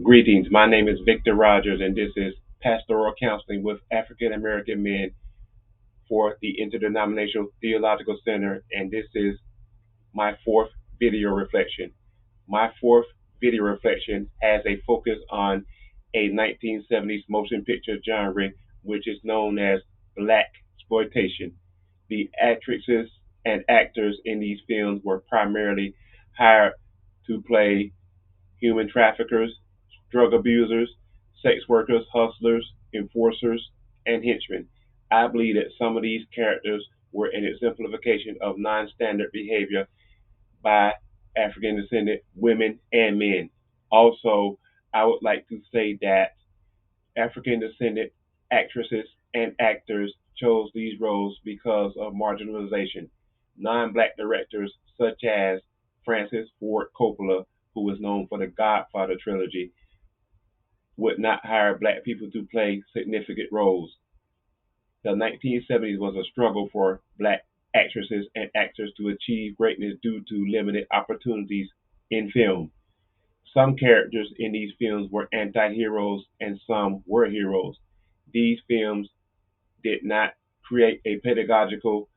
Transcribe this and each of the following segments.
Greetings. My name is Victor Rogers, and this is Pastoral Counseling with African American Men for the Interdenominational Theological Center, and this is my fourth video reflection. My fourth video reflection has a focus on a 1970s motion picture genre, which is known as Blaxploitation. The actresses and actors in these films were primarily hired to play human traffickers, drug abusers, sex workers, hustlers, enforcers, and henchmen. I believe that some of these characters were an exemplification of non standard behavior by African descended women and men. Also, I would like to say that African descended actresses and actors chose these roles because of marginalization. Non black directors, such as Francis Ford Coppola, who was known for the Godfather trilogy, would not hire black people to play significant roles. The 1970s was a struggle for black actresses and actors to achieve greatness due to limited opportunities in film. Some characters in these films were anti heroes and some were heroes. These films did not create a pedagogical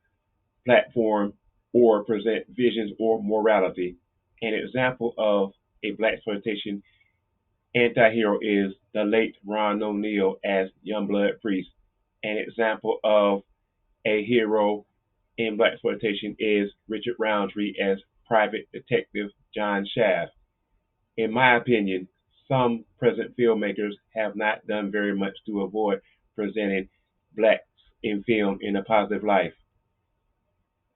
platform or present visions or morality. An example of a blaxploitation anti-hero is the late Ron O'Neal as Youngblood Priest. An example of a hero in blaxploitation is Richard Roundtree as Private Detective John Shaft. In my opinion, some present filmmakers have not done very much to avoid presenting blacks in film in a positive light.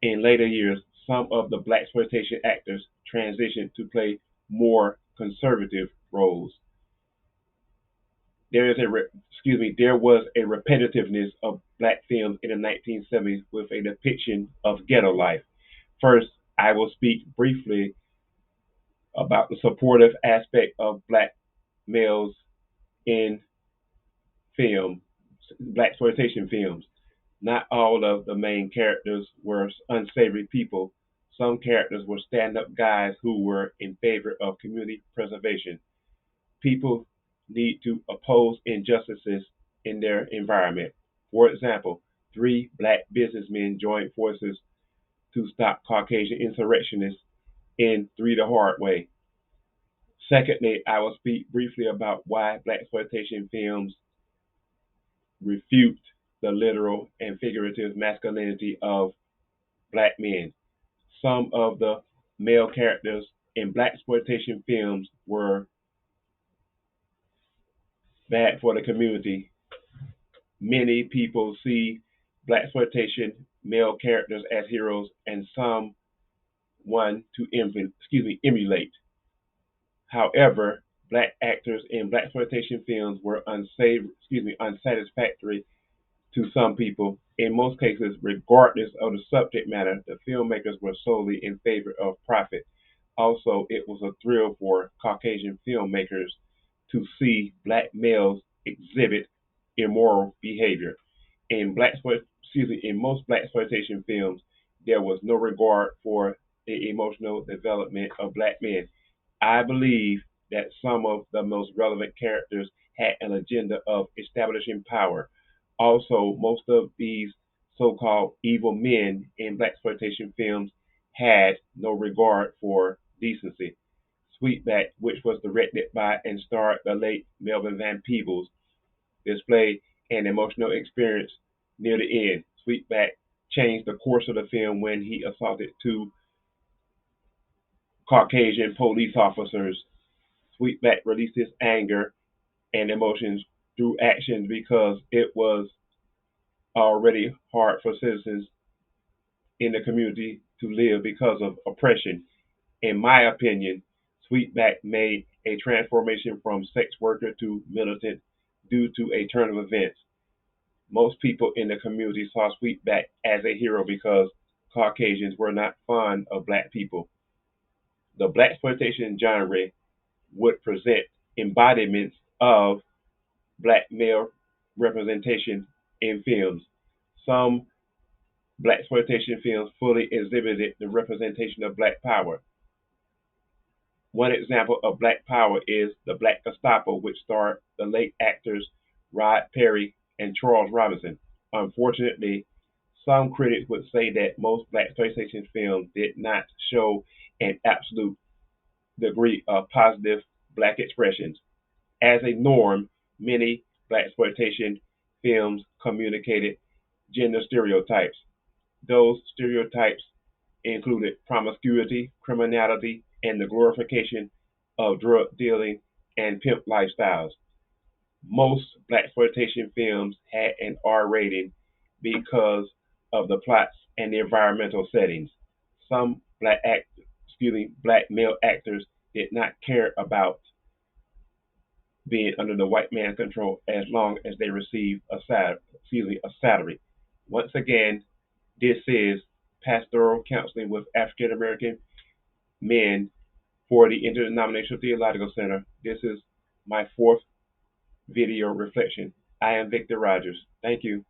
In later years, some of the blaxploitation actors transitioned to play more conservative roles. There was a repetitiveness of black films in the 1970s with a depiction of ghetto life. First, I will speak briefly about the supportive aspect of black males in film, blaxploitation films. Not all of the main characters were unsavory people. Some characters were stand-up guys who were in favor of community preservation. People need to oppose injustices in their environment. For example, three black businessmen joined forces to stop Caucasian insurrectionists in Three the Hard Way. Secondly, I will speak briefly about why blaxploitation films refute the literal and figurative masculinity of black men. Some of the male characters in blaxploitation films were bad for the community. Many people see blaxploitation male characters as heroes and some one to emulate. However, black actors in blaxploitation films were unsatisfactory to some people. In most cases, regardless of the subject matter, the filmmakers were solely in favor of profit. Also, it was a thrill for Caucasian filmmakers to see black males exhibit immoral behavior. In most blaxploitation films, there was no regard for the emotional development of black men. I believe that some of the most relevant characters had an agenda of establishing power. Also, most of these so-called evil men in blaxploitation films had no regard for decency. Sweetback, which was directed by and starred the late Melvin Van Peebles, displayed an emotional experience near the end. Sweetback changed the course of the film when he assaulted two Caucasian police officers. Sweetback released his anger and emotions through actions because it was already hard for citizens in the community to live because of oppression. In my opinion, Sweetback made a transformation from sex worker to militant due to a turn of events. Most people in the community saw Sweetback as a hero because Caucasians were not fond of black people. The blaxploitation genre would present embodiments of black male representation in films. Some blaxploitation films fully exhibited the representation of black power. One example of Black power is The Black Gestapo, which starred the late actors Rod Perry and Charles Robinson. Unfortunately, some critics would say that most Blaxploitation films did not show an absolute degree of positive Black expressions. As a norm, many Blaxploitation films communicated gender stereotypes. Those stereotypes included promiscuity, criminality, and the glorification of drug dealing and pimp lifestyles. Most Blaxploitation films had an R rating because of the plots and the environmental settings. Some black male actors did not care about being under the white man's control as long as they received a salary. Once again, this is pastoral counseling with African American men for the Interdenominational Theological Center. This is my fourth video reflection. I am Victor Rogers. Thank you.